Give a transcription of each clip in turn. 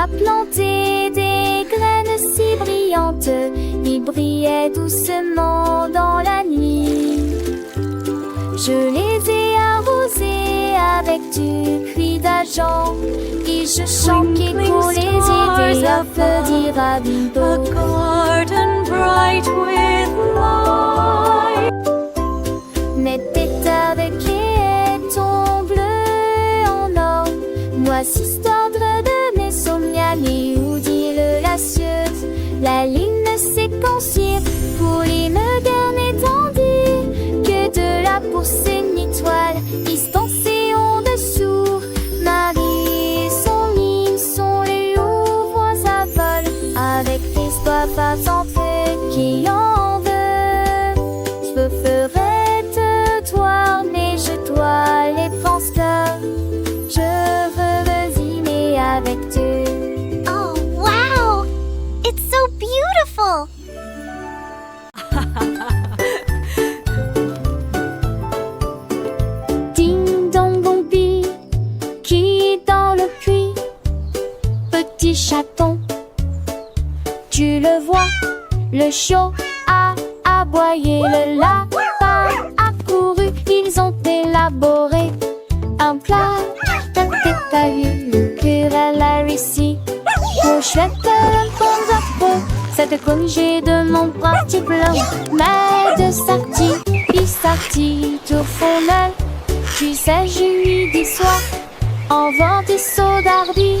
a planté des graines si brillantes, ils brillaient doucement dans la nuit. Je les ai arrosés avec du puits d'argent, et je chantais pour les aider à fleurir à bientôt. A garden bright with light. N'était avec les haies bleu en or, moisissent d'ordre de mes somnianes ou d'îles-lacieuse. La ligne séquenciée pour les modernes étendues, que de là pour une étoile distancée en dessous. Marie, son ligne, son léo, voit sa vol, avec l'espoir faisant feu qui en veut. Je ferai de toi, mais je dois les penser. Je veux dîner avec toi. Oh, wow! It's so beautiful! Ding dong dong pi, qui dans le puits? Petit chaton, tu le vois, le chiot a aboyé, le lapin a couru, ils ont élaboré un plat. T'as vu le querelle a réussi. Mon chouette répond à peu, cette congé de mon parti plein. Mais de sortie, il sortit au fond d'elle. Tu sais, je lui dis soir, en vent des sauts d'ardi,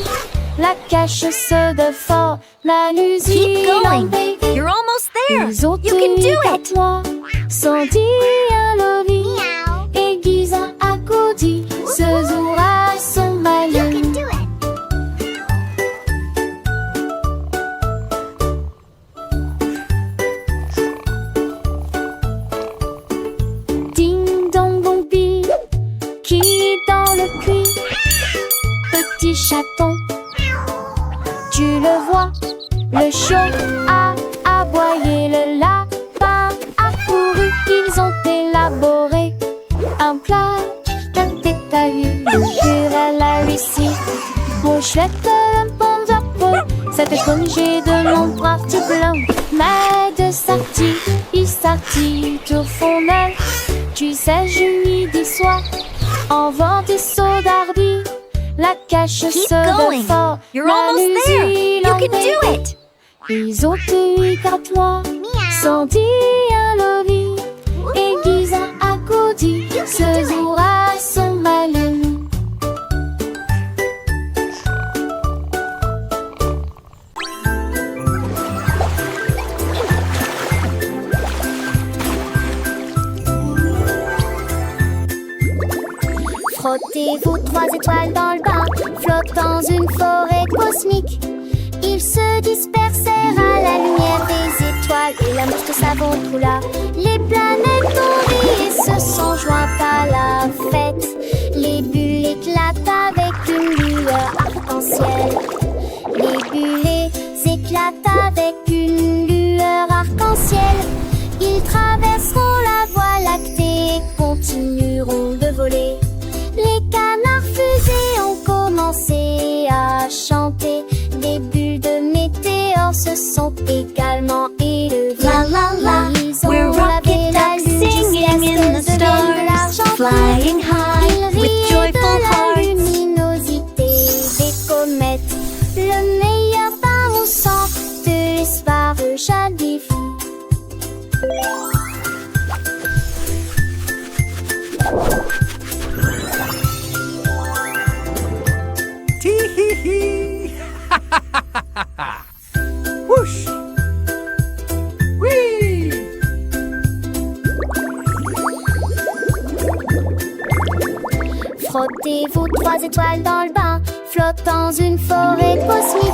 la cache se de fort, la Keep going. baby. You're almost there. Les autres You can do it. moi, sans dire un lobby, aiguise un accoudi, ce jour à son malin. You can do it! Ding dong dong pi, qui dans le puits? Petit chaton, tu le vois, le chiot a aboyé, le lapin a couru, ils ont élaboré un plat. T'as vu le querelle a réussi. Mon chouette répond à peu, cette congé de mon parti plein. Mais de sortie, il sortit au fond d'elle. Tu sais, je lui dis soir, en vent des sauts d'ardi, la cache Keep se going. de fort, You're almost there. You can do it. Les autres regarde-moi, sans dire un lobby, aiguise un accoudi, ce jour à son malin. Frottez vos 3 étoiles dans le bain, flottent dans une forêt cosmique. Ils se dispersèrent à la lumière des étoiles et la mouche de savon coula. Les planètes ont ri et se sont jointes à la fête. Les bulles éclatent avec une lueur arc-en-ciel. Les bulles éclatent avec une lueur arc-en-ciel. Ils traverseront la voie lactée et continueront de voler. Les canards fusées ont commencé à chanter. Des bulles de météores se sont également élevées. La la la, Ils ont we're lavé rocket la ducks lune singing in jusqu'à the ce que devienne de l'argent stars, pur. flying high Ils with riaient joyful de la hearts. luminosité des comètes. Le meilleur pain au sang de l'espoir jadis fou. Tee-hee-hee! Whoosh! Whee! Frottez vos 3 étoiles dans le bain, flottent dans une forêt cosmique.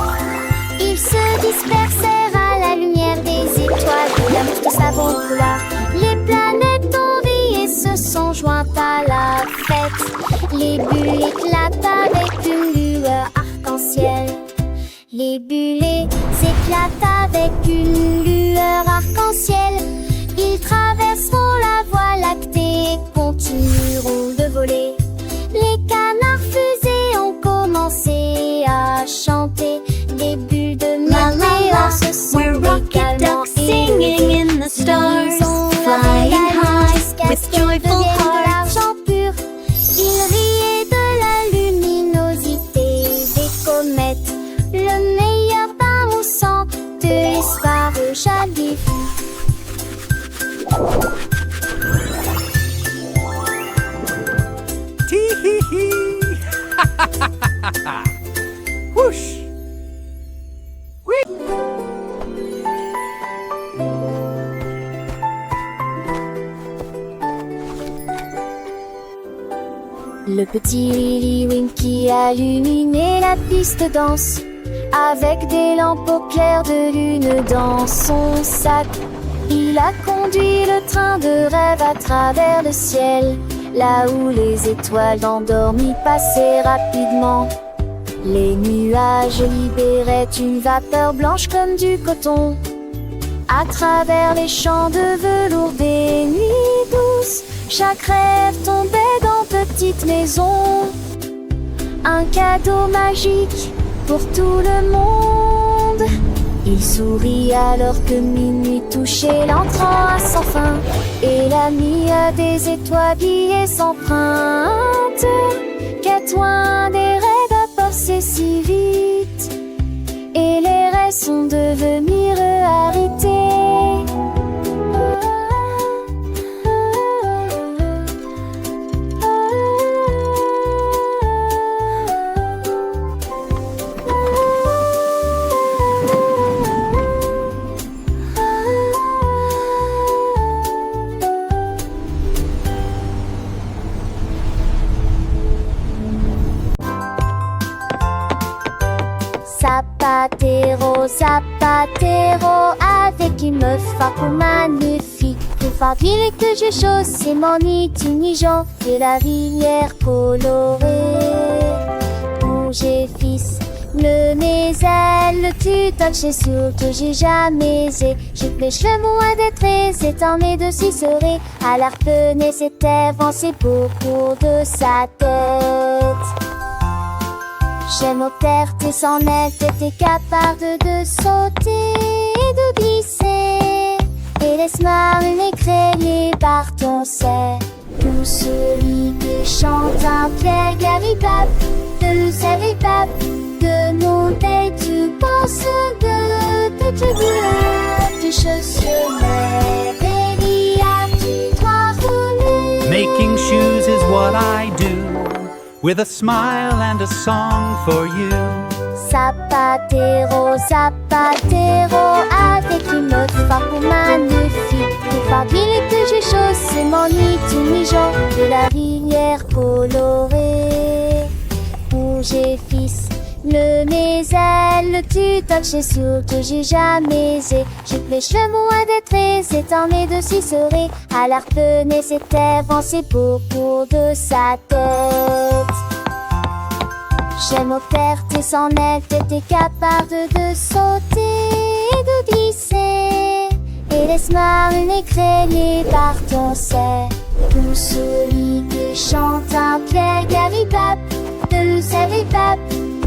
Ils se dispersèrent à la lumière des étoiles et la mouche de savon coula. Les planètes ont ri et se sont jointes à la fête. Les bulles éclatent avec une lueur arc-en-ciel. Les bulles éclatent avec une lueur arc-en-ciel. Ils traverseront la voie lactée et continueront de voler. Les canards fusées ont commencé à chanter. the stars, Ils ont flying la lune high jusqu'à with ce qu'elle joyful devienne de hearts. l'argent pur. Ils riaient de la luminosité des comètes, le meilleur bain moussant de l'espoir jamais vu. Tee-hee-hee! Whoosh! Le petit Lily Winky a illuminé la piste de danse avec des lampes au clair de lune dans son sac. Il a conduit le train de rêve à travers le ciel, là où les étoiles endormies passaient rapidement. Les nuages libéraient une vapeur blanche comme du coton. À travers les champs de velours des nuits douces, chaque rêve tombait dans petite maison. Un cadeau magique pour tout le monde. Il sourit alors que minuit touchait l'entrant à sans fin, et la nuit a des étoiles s'empruntent. Qu'est-ce des rêves à passer si vite, et les rêves sont devenus réalité. Zapatero, avec une meuf à magnifique. Plus facile que je chose, c'est mon intelligent de la rivière colorée. Bouger fils, le mes ailes, tu touches, c'est sûr que j'ai jamais aisé. J'ai pêche le moins d'être, c'est en mes deux six serrés. À l'arpenais, c'était avancé beaucoup de sa tête. J'aime au terre, t'es sans elle, t'étais capable de sauter et de glisser. Et laisse-moi m'écrayer par ton sein. Tout celui qui chante un clair garibab, de savibab, de nos têtes, tu penses de te dire, tu chaussures, Bélia, tu dois rouler. Making shoes is what I do, with a smile and a song for you. Zapatero, zapatero, avec une meuf magnifique. Plus facile que j'ai chose, c'est mon intelligent de la rivière colorée. Bouger fils, le mes ailes, tu touches, c'est sûr que j'ai jamais aisé. J'ai pêche le moins d'être, c'est en mes deux six serrés. À l'arpenais, c'était avancé beaucoup de sa tête. J'aime au terre, t'es sans elle, t'étais capable de sauter et de glisser. Et laisse-moi m'écrayer par ton sein. Tout celui qui chante un clair garibab, de savibab,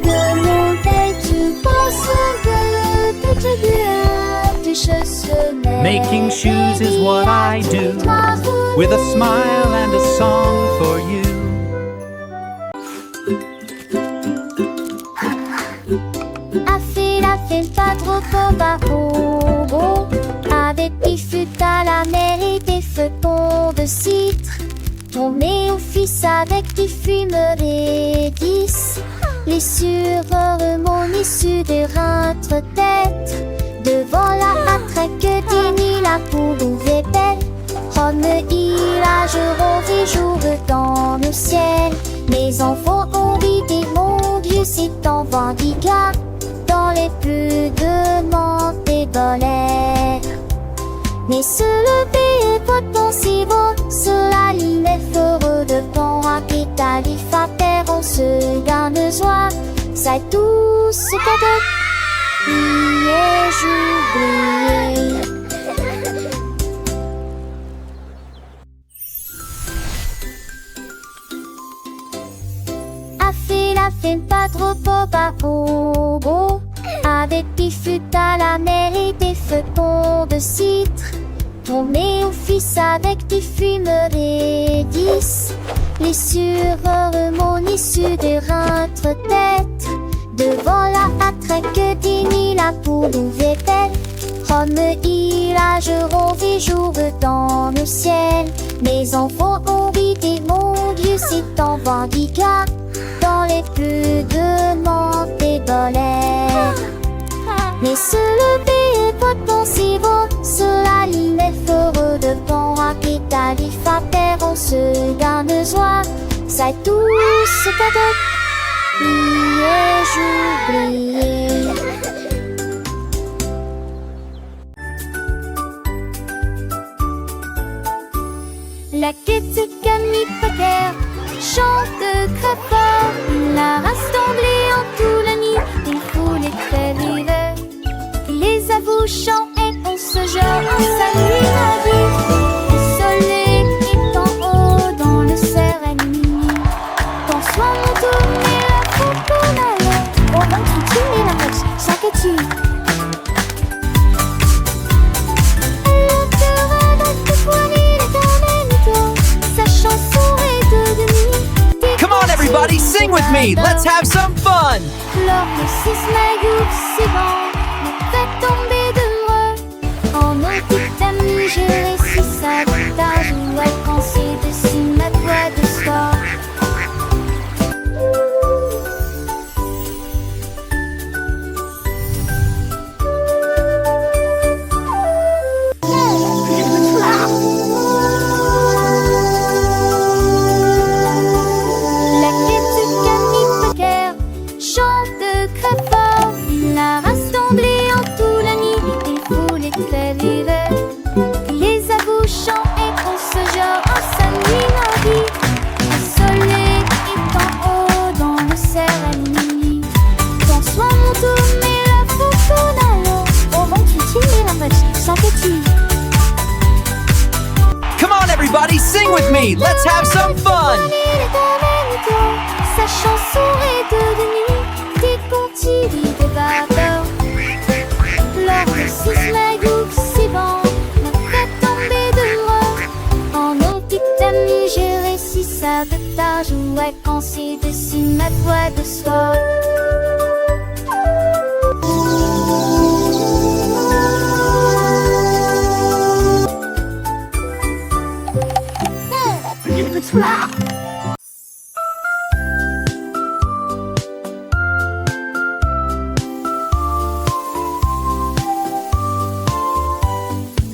de mon tête, tu penses de te dire, tu chaussures. Making shoes is what I do, with a smile and a song for you. Pas trop beau, avec des fûts à la mer et des feuilletons de citre. Tourné au fils avec des fumeries 10. Les sureurs m'ont issu de rentre tête. Devant la matraque d'Émile, la poule ouvrait belle. Rome, il a je jour dans le ciel. Mes enfants ont vidé mon Dieu, c'est en vendigat. Dans les plus de montées dans l'air. Mais se lever est pourtant si beau, sur la ligne est heureux de pont à Pétalif à terre, on se garde de joie, ça est tout ce cadeau, briller, j'oublie. A fait pas trop beau, avec des fûts à la mer et des feuilletons de citre. On met au fils avec des fumeries 10. Les surhommes issus de rentre tête. Devant la hâte que des mille à pour nous tête. Rome, village, rose et jour dans le ciel. Mes enfants ont vidé mon Dieu, c'est en vendicat. Dans les plus de monde des balais. Mais se lever et pas penser bon, cela il est heureux de bon rapide à père, on se donne joie. C'est tout ce cadeau, j'oublié. La quête Camille Pater chante très fort. Il a rassemblé en tout la nuit des foules et très vives. Il les avoue chant et on se jure en salut la vie. Le soleil est en haut dans le serein. Bonsoir mon tour et la coconale. Au ventre tu mets la moche, chaque tu. Come on, everybody, sing with me. Let's have some fun. Lors de six maillots, c'est bon, me fait tomber de moi. En petite amie, j'ai réussi ça de ta joie. Quand c'est dessus ma voix de soir. Come on, everybody, sing with me. Let's have some fun. Sa chanson est devenue des conturies de vapeur. Lors de six maillots, c'est bon, me fait tomber de moi. En petite amie, j'ai réussi ça de ta joie. Quand c'est dessus ma voix de soir.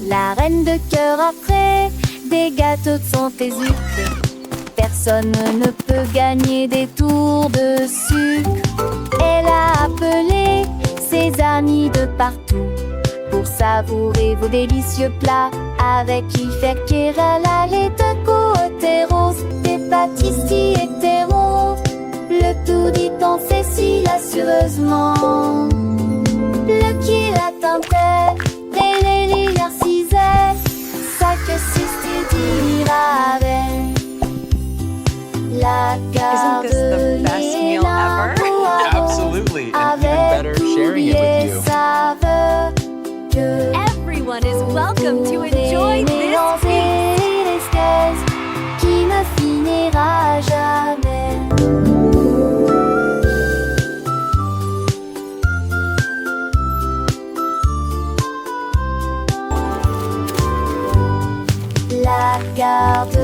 La reine de cœur après des gâteaux de Saint-Exupéry. Personne ne peut gagner des tours de sucre. Elle a appelé ses amis de partout pour savourer vos délicieux plats. Avec qui la lait de côté rose, des pâtisseries hétéros. Le tout dit en Cécile assureusement. Le qui l'attendait, les narcisait, ça que c'est dira avec. La Isn't this the best meal ever? Absolutely, and even better sharing it with you. Everyone is welcome to enjoy this feast. Qui ne finira jamais. La garde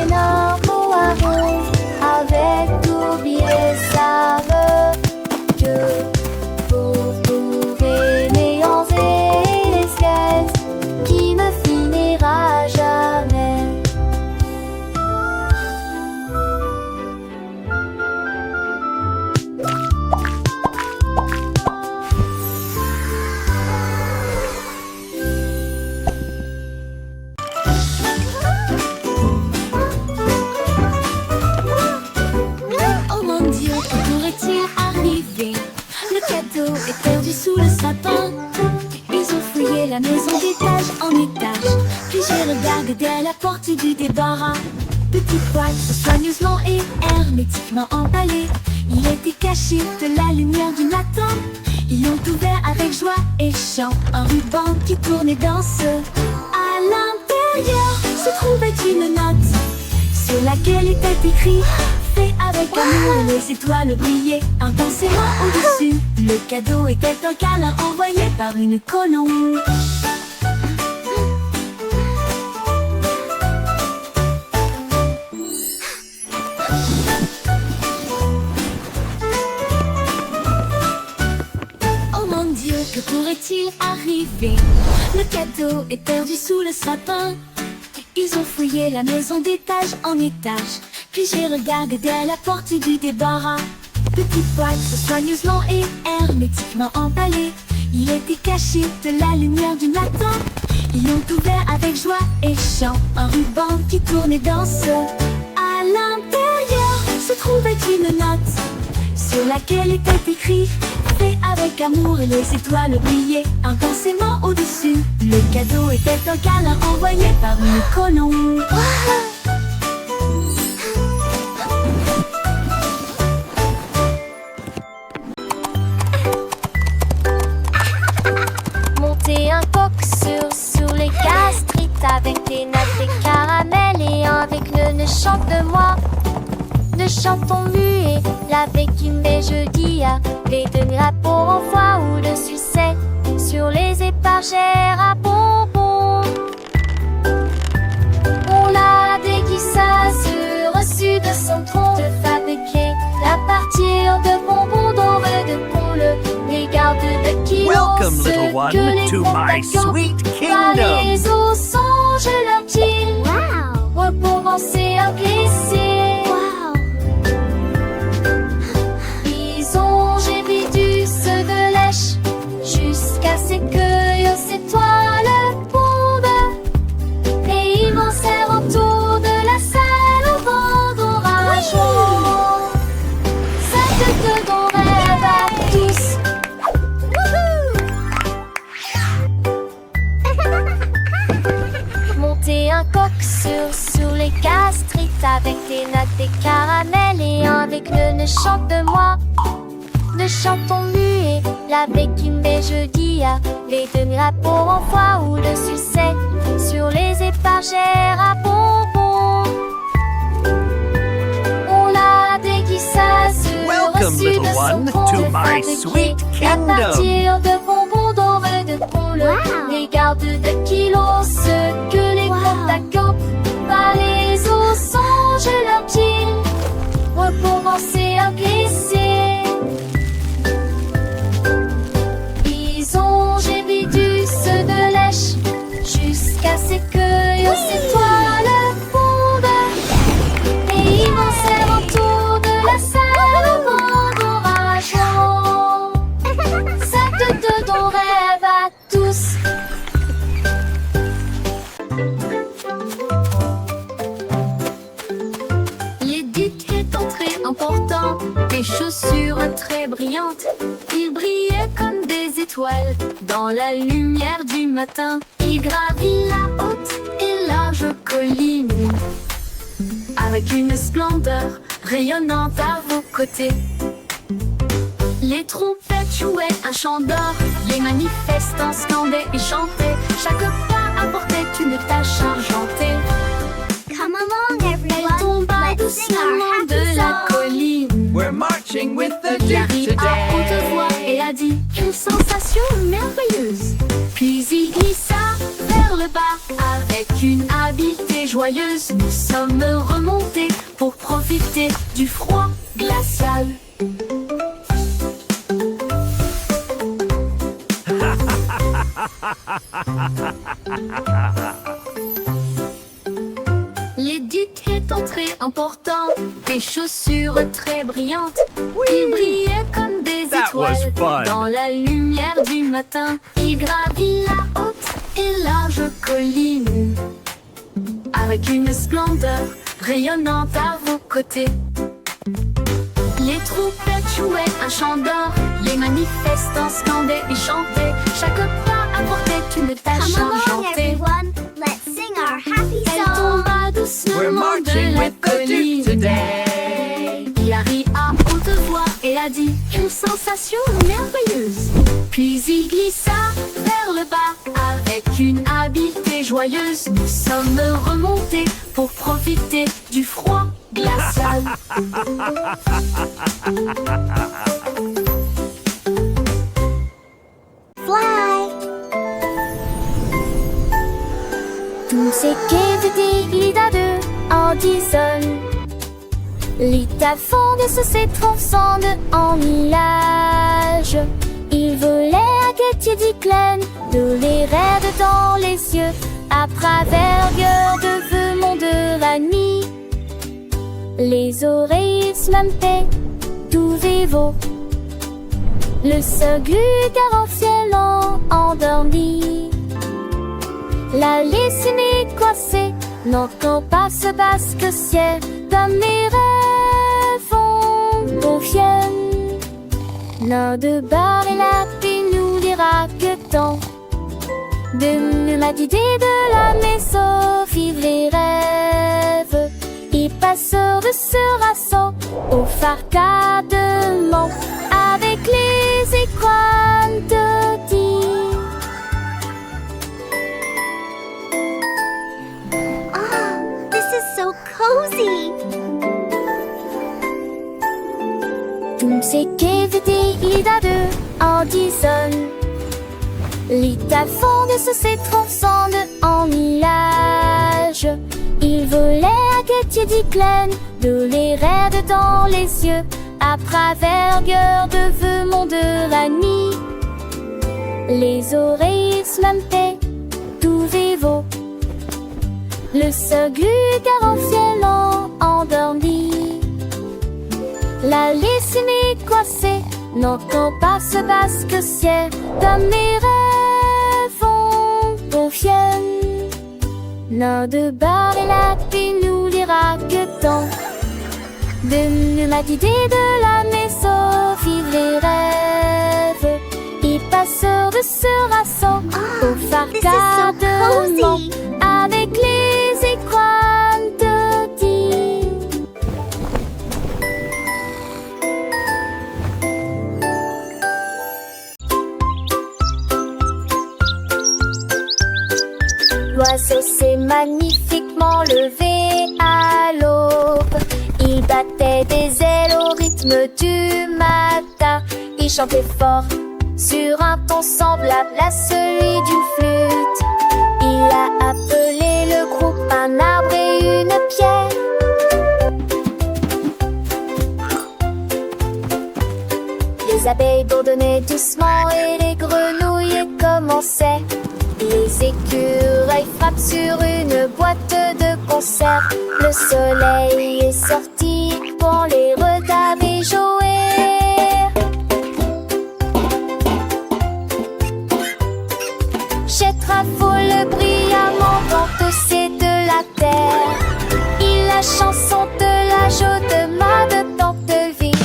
énorme au haron, avec oublié saveur que vous pouvez mélanger l'espèce qui ne finira jamais. Oh mon Dieu, que pourrait-il arriver? Le cadeau est perdu sous le sapin. Ils ont fouillé la maison d'étage en étage. Puis j'ai regardé à la porte du débarras. Petite boîte soigneusement et hermétiquement emballée. Il était caché de la lumière du matin. Ils l'ont ouvert avec joie et chant. Un ruban qui tournait dans ce. À se trouvait une note sur laquelle était écrit: fait avec amour, les étoiles brillaient intensément au-dessus. Le cadeau était un câlin envoyé par une colombe. Oh mon Dieu, que pourrait-il arriver? Le cadeau est perdu sous le sapin. Ils ont fouillé la maison d'étage en étage, puis j'ai regardé à la porte du débarras. Petite boîte soigneusement et hermétiquement emballée, il était caché de la lumière du matin. Ils l'ont ouvert avec joie et chant, un ruban qui tournait dans ce. À l'intérieur se trouvait une note sur laquelle était écrit: fait avec amour, et les étoiles brillaient intensément au-dessus. Le cadeau était un câlin envoyé par une colombe. Monter un coq sur les gastrites avec des nattes et caramel et avec le ne chante de moi. Ne chantons muet, la béquine des jeudis, les deux grappes en foie ou de sucette sur les épargères à bonbons. On l'a déguisé reçu de son tronc de fabriquer à partir de bonbons dorés de pont. Les gardes de kilos, Welcome, ceux little one, que les to my combattants sweet par kingdom. les eaux songent leur île. Recommencer à glisser. Ils ont gémi du ceux de lèche jusqu'à ce que ces toiles pondent. Et ils m'enserrent autour de la salle au vent d'orage. Ça te donne rêve à tous. Monter un coq sur les gastrites avec des nattes et caramel et avec le ne chante de moi. Ne chantons muet, la béquine des jeudis, les demi-rapeaux en foie ou de sucette sur les épargères à bonbons. On l'a déguisé Welcome, reçu little de son one, tronc to de my fabriquer sweet à kingdom. partir de bonbons dorés de pont. Les gardes de kilos, ceux que les combattants par les eaux songent leur île. Recommencer à glisser. Ils ont gémi du ceux de lèche jusqu'à ce que ces toiles pondent. Et ils m'enserrent autour de la salle au vent d'orage. Ça te donne rêve à tous. L'édite est entrée en portant des chaussures très brillantes. Il brillait comme des étoiles dans la lumière du matin. Il gravit la haute et large colline avec une splendeur rayonnante à vos côtés. Les trompettes jouaient un chant d'or, les manifestants scandaient et chantaient. Chaque pas apportait une tâche argentée. Come along, Elle everyone. tomba Let's sing our doucement happy de la song. colline. We're marching with the Il Duke arrive à haute voix today. et a dit: quelle sensation merveilleuse. Puis il glissa vers le bas avec une habileté joyeuse. Nous sommes remontés pour profiter du froid glacial. L'édite est entrée en portant des chaussures très brillantes. Il brillait comme des That was étoiles fun. dans la lumière du matin. Il gravit la haute et large colline avec une splendeur rayonnante à vos côtés. Les trompettes jouaient un chant d'or, les manifestants scandaient et chantaient. Chaque pas apportait une tâche Come along, argentée. everyone. Let's sing our happy Elle song. tomba We're doucement marching de la with the Duke colline. today. Il arrive à haute voix et a dit: quelle sensation merveilleuse. Puis il glissa vers le bas avec une habileté joyeuses, nous sommes remontés pour profiter du froid glacial. Fly. Tusse che glidade en dison. Lita fonde se transcende en millage. Il volait à Gautier d'Iclen, de les raides dans les yeux, à travers de feu mon de la nuit. Les oreilles smampées, tout vivo. Le singulier en ciel endormi. La laissée coincée, n'entend pas ce basque ciel, comme mes rêves confiennent. L'un de bar et la paix nous dira que tant de ma d'idée de la maison vivent les rêves. Et passeur de ce rassaut au farcadement avec les écrans de dire. Oh, this is so cozy. Tusse che glidade en dison. Lita fonde se transcende en millage. Il volait à Gautier d'Iclen, de les raides dans les yeux, à travers de feu mon de la nuit. Les oreilles smampées, tout vivo. Le singulier en ciel endormi. La laissée coincée, n'entend pas ce basque ciel, comme mes rêves confiennent. L'un de bar et la paix nous dira que tant de ma d'idée de la maison vivent les rêves. Et passeur de ce rassaut au farcadement avec les écrans de dire. L'oiseau s'est magnifiquement levé à l'aube. Il battait des ailes au rythme du matin. Il chantait fort sur un ton semblable à celui d'une flûte. Il a appelé le groupe un arbre et une pierre. Les abeilles bourdonnaient doucement et les grenouilles commençaient. Les écureuils frappent sur une boîte de conserve. Le soleil est sorti pour les regarder jouer. Chet raffole brillamment dans tous de la terre. Il la chanson de la joie de ma de tant de vie.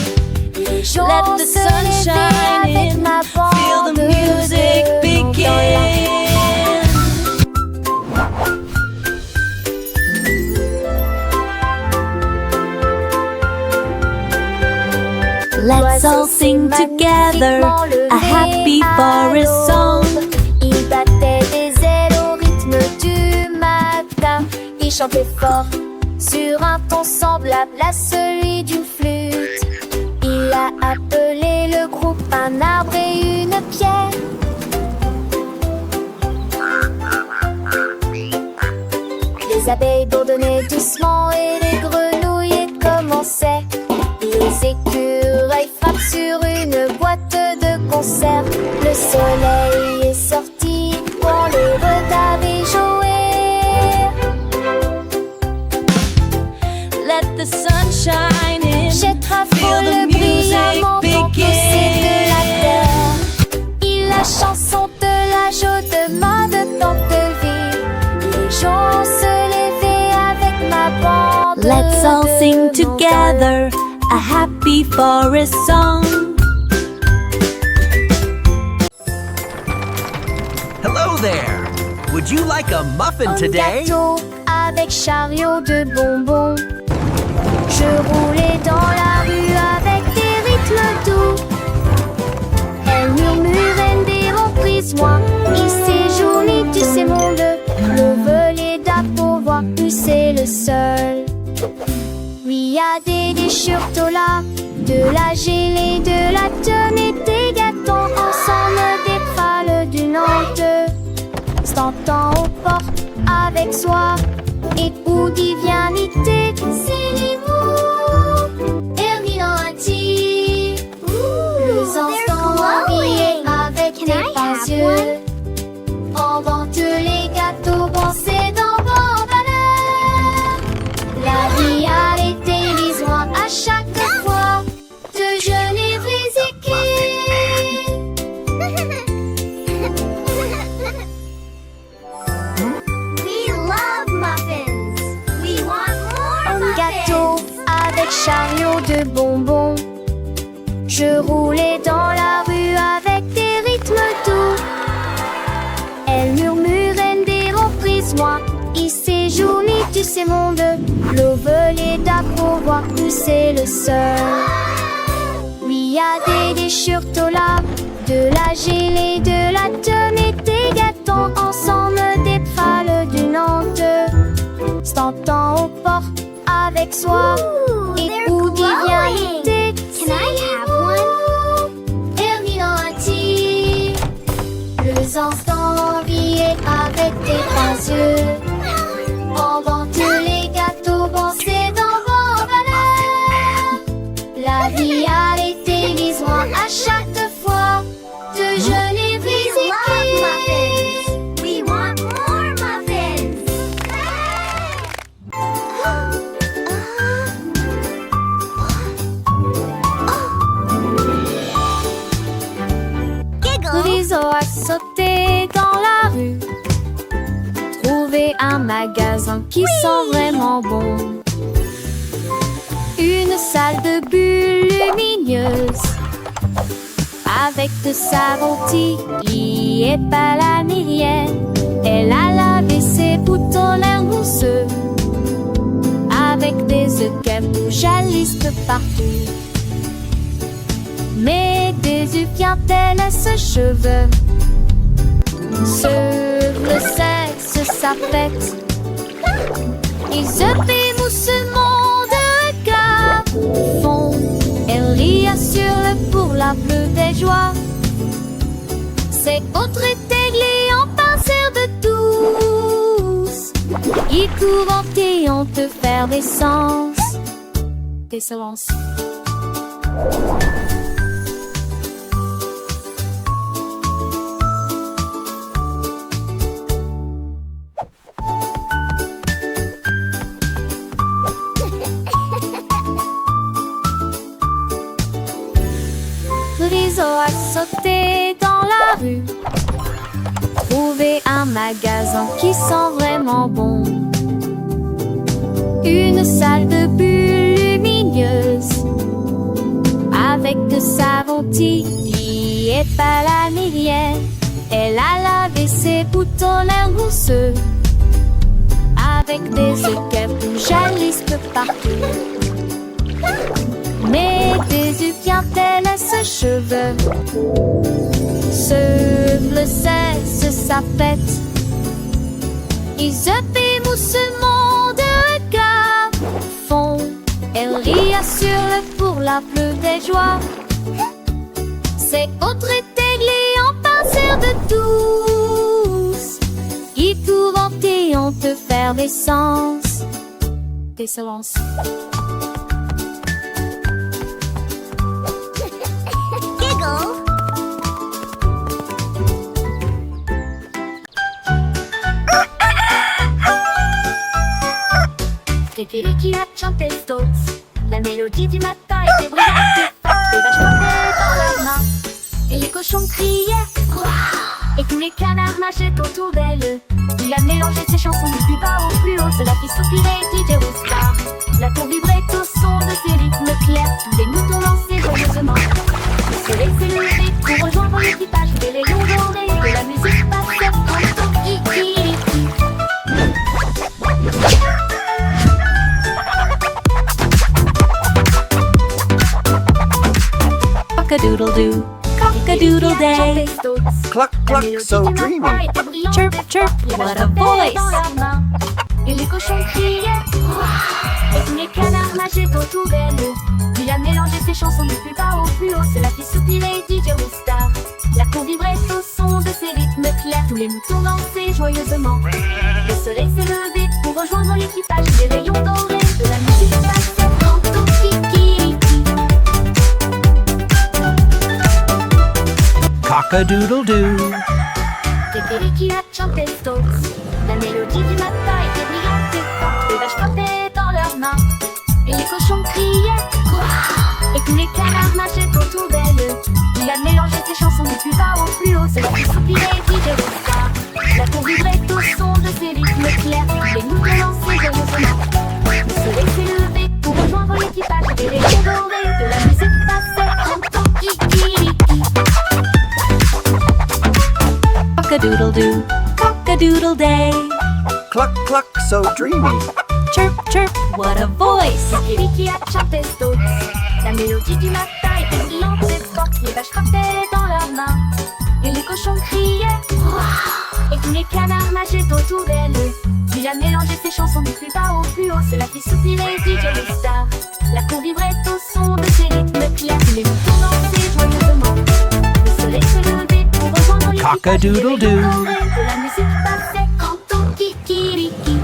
Les jours Let the se sun lever shine avec in, ma feel the bande music de loups dans la begin. Let's all sing together a happy forest song. Il battait des ailes au rythme du matin. Il chantait fort sur un ton semblable à celui d'une flûte. Il a appelé le groupe un arbre et une pierre. Les abeilles bourdonnaient doucement et les grenouilles commençaient. Les écureuils frappent sur une boîte de conserve. Le soleil est sorti pour les regarder jouer. Let the sun shine in, Chet feel raffole the brillamment music dans pousser de la begin. terre. Il la chanson de la joie de ma de tant de vie. Les gens se levaient avec ma bande. Let's all de sing montagnes. together a happy forest song. Hello there! Would you like a muffin Un today? gâteau avec chariot de bonbons. Je roulais dans la rue avec des rythmes doux. Elle murmurait des reprises, moi. Il séjournait, tu sais, monde. Le surtolas, de la gelée, de la tenue, des gâteaux, ensemble des pâles d'une honte. S'entend aux portes avec soi, et Woody vient l'idée, c'est les mots. Ernie dans un tir, les enfants habillés avec des pinces yeux. On vend les gâteaux, bon c'est dans bon valeur. La vie a été lisoire à chaque fois de jeunes risqués. We love muffins. We want more Un muffins. gâteau avec chariot de bonbons. Je roulais dans la rue avec des rythmes doux. Elle murmurait des reprises, moi. Il s'est joli, tu sais mon deux. L'eau volée d'approuvoir, c'est le seul. Oui, y a des surtolas, de la gelée, de la tenue, des gâteaux, ensemble des pâles d'une honte. S'entend aux portes avec soi, et they're Woody vient glowing. l'idée. Can I have one? Ernie dans un tir, les enfants riaient avec des pinces yeux. On vend les gâteaux, bon c'est dans vos valeurs. La vie a été lisoire à chaque fois de jeunes We love risqués. muffins. We want more muffins. Giggle. Rizzo a sauté dans la rue, trouvé un magasin qui sent vraiment bon. Une salle de bulles lumineuses, avec de savon Tilly et pas la mérienne. Elle a lavé ses boutons l'air mousseux, avec des œufs qui jalissent partout. Mais des œufs viennent-elles à ce cheveux? Sur le sexe, sa fête. Ils œufs moussement de regard fond. Elle rit, assure-le pour la plus belle joie. C'est autre églé en pinceur de douce. Ils courent et on te faire des sens. Des silences. Rizzo a sauté dans la rue, trouvé un magasin qui sent vraiment bon. Une salle de bulles lumineuses, avec de savon Tilly et pas la mérienne. Elle a lavé ses boutons l'air mousseux, avec des œufs qui jalissent partout. Mais des œufs viennent-elles à ce cheveux? Sur le sexe, sa fête. Ils œufs moussement de regard fond. Elle rit, assure-le pour la plus belle joie. C'est autre églé en pinceur de douce. Ils courent et on te faire des sens. Des silences. Giggle. C'était qui a chanté Stones. La mélodie du matin était brillante. Les vaches portaient dans leurs mains, et les cochons criaient Wouah! Et tous les canards nageaient autour d'elle. Il a mélangé ses chansons du plus bas au plus haut. Cela fit soupirer DJ Rooster. La tour vibrait au son de ses rythmes clairs. Tous les moutons lançaient joyeusement. Le soleil s'est levé pour rejoindre l'équipage. Des rayons dorés de la musique passait comme ton kiki. Cock-a-doodle-doo, cock-a-doodle day. Cluck, cluck, so dreamy. Chirp, chirp, what a voice. Et les cochons criaient Wouah! Et tous les canards nageaient autour d'elle. ses chansons du plus bas au plus haut. Cela fit soupirer DJ Wistar. La cour vibrait au son de ses rythmes clairs. Tous les moutons dansaient joyeusement. Le soleil s'est levé pour rejoindre l'équipage. Les rayons dorés de la musique passaient en kikiriki. Cock-a-doodle-doo. Kikiriki a chanté Stokes. La mélodie du matin était brillante et forte. Les vaches frappaient dans leurs mains. Et les cochons criaient Ouah. Et tous les canards marchaient autour d'elle. Il a mélangé ses chansons du plus bas au plus haut. C'est la plus soupirée DJ Wistar. La cour vibrait au son de ses rythmes clairs. Les moutons dansaient joyeusement. Le soleil s'est levé pour rejoindre l'équipage. Et les rayons dorés de la musique passaient en tant kikiriki. Cock-a-doodle-doo, cock-a-doodle day. Cluck, cluck, so dreamy. Chirp, chirp, what a voice. Kikiriki a chanté Stokes. La mélodie du matin était brillante et forte. Les vaches frappaient dans leurs mains. Et les cochons criaient Ouah. Et tous les canards nageaient autour d'elle. Puis a mélangé ses chansons du plus bas au plus haut. Cela fit soupirer DJ Wistar. La cour vibrait au son de ses rythmes clairs. Les moutons dansaient joyeusement. Le soleil se levait pour rejoindre l'équipage. Cock-a-doodle-doo. Les rayons dorés de la musique passait en tant kikiriki.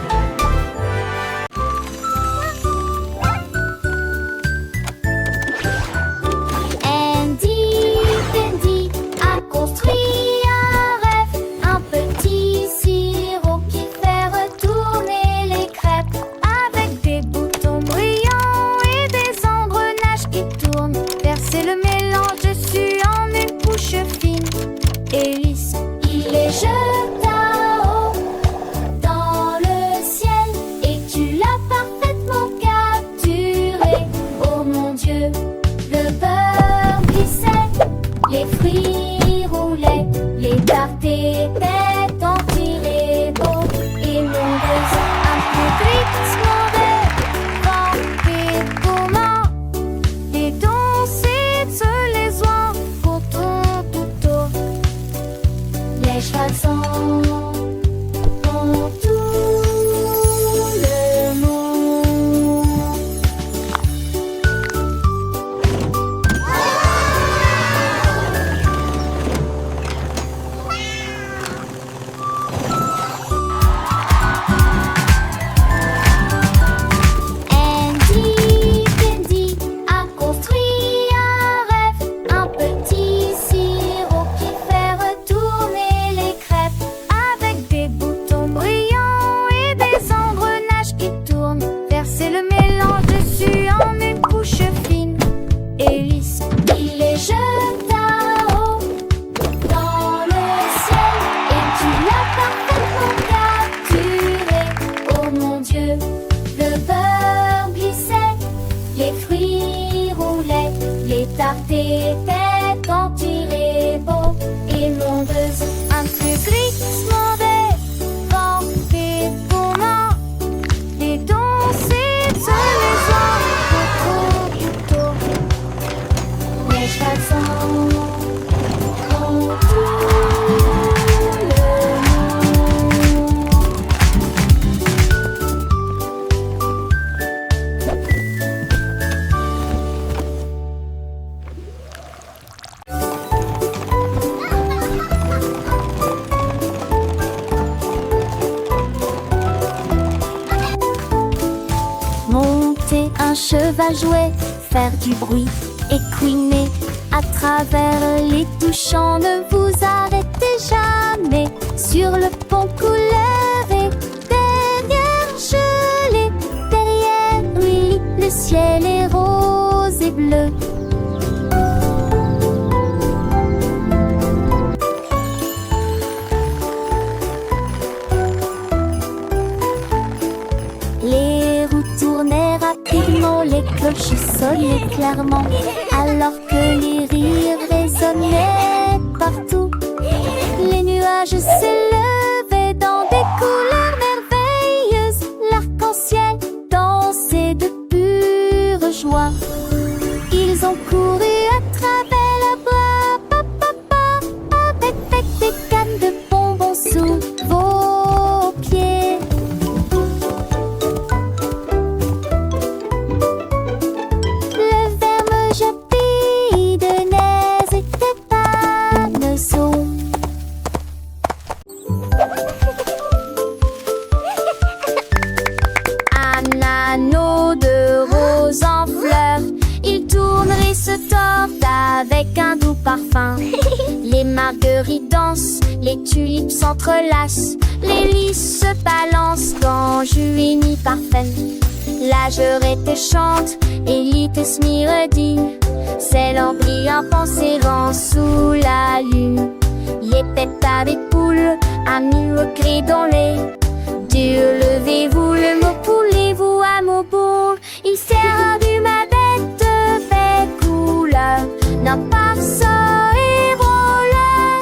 Andy Tandy a construit un rêve, un petit sirop qui fait retourner les crêpes, avec des boutons brillants et des engrenages qui tournent. Verser le mélange dessus en une couche fine et lisse. Il les jeta haut dans le ciel et tu l'as parfaitement capturé. Oh mon Dieu, le beurre glissait, les fruits roulaient, les tartes étaient en tirés beaux. Et mon besoin un peu glissement de comment et danser de les oies pour ton toutou. Les chansons pour tout le monde. Andy Tandy a construit un rêve, un petit sirop qui fait retourner les crêpes, avec des boutons brillants et des engrenages qui tournent. Verser le mélange dessus en une couche fine et lisse. Il les jeta haut dans le ciel et tu l'as parfaitement capturé. Oh mon Dieu, le beurre glissait, les fruits roulaient, les tartes étaient en tirés beaux. Et mon besoin un peu glissement des vents et comment et danser de les oies pour tout. Les chansons pour tout le monde. Monter un cheval jouet, faire du bruit et couiner à travers les touchants. Ne vous arrêtez jamais sur le pont couleur et derrière gelé. Derrière lui, le ciel est rose et bleu. Les roues tournaient rapidement, les cloches sonnaient clairement, alors que les rires résonnaient partout. Les nuages s'élevaient dans des couleurs merveilleuses. L'arc-en-ciel dansait de pure joie. Ils ont couru à travers la bois, avec des cannes de bonbons sous vos pieds. Le verre me jette torte avec un doux parfum. Les marguerites dansent, les tulipes s'entrelacent, les lys se balancent dans juillet parfum. La jurette chante, Élite Smiredi, c'est l'embryon pensérant sous la lune. Les têtes avec poules, amis au cri dans les dur, levez-vous, le mot poulez-vous à mon bourg. Il sert du ma bête fait couleur, n'a pas ça et voleur.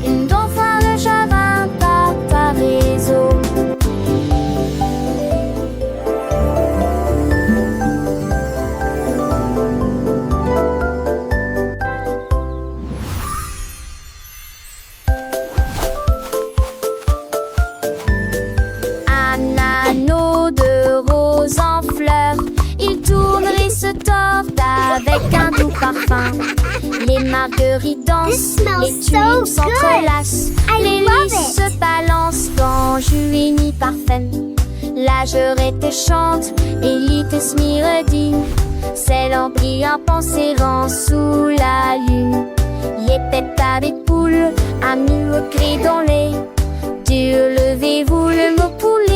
Une dauphin de chagrin par ta réseau. Avec un doux parfum. Les marguerites dansent, les tulipes s'entrelacent, les lys se balancent dans juillet parfum. La jurette chante, Élite Smiredi, c'est l'embryon pensérant sous la lune. Les têtes avec poules, amis au cri dans les dur, levez-vous, le mot poulet.